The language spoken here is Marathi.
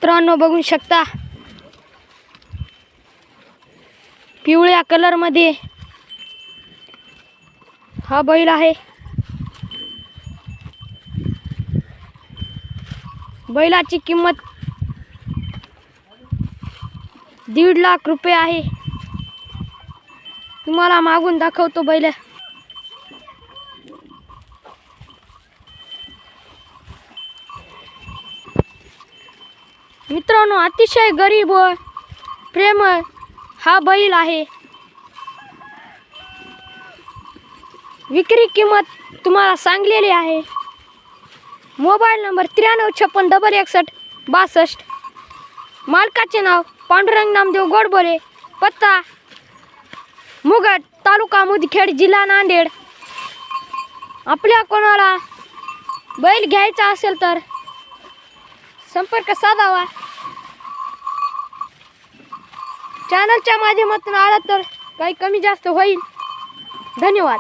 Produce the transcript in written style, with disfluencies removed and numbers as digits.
मित्रांनो बघू शकता, पिवळ्या कलर मध्ये हा बैल आहे। बैलाची किंमत 1.5 लाख रुपये आहे। तुम्हाला मागून दाखवतो बैल। मित्रांनो अतिशय गरीब व प्रेमळ हा बैल आहे। विक्री किंमत तुम्हाला सांगलेली आहे। Mobile number 93566162। मालकाचे नाव पांडुरंग नामदेव गोडबोले। पत्ता मुगट, तालुका मुदखेड, जिल्हा नांदेड। आपल्या कोणाला बैल घ्यायचा असेल तर संपर्क साधावा। चॅनलच्या माध्यमातून आला तर काही कमी जास्त होईल। धन्यवाद।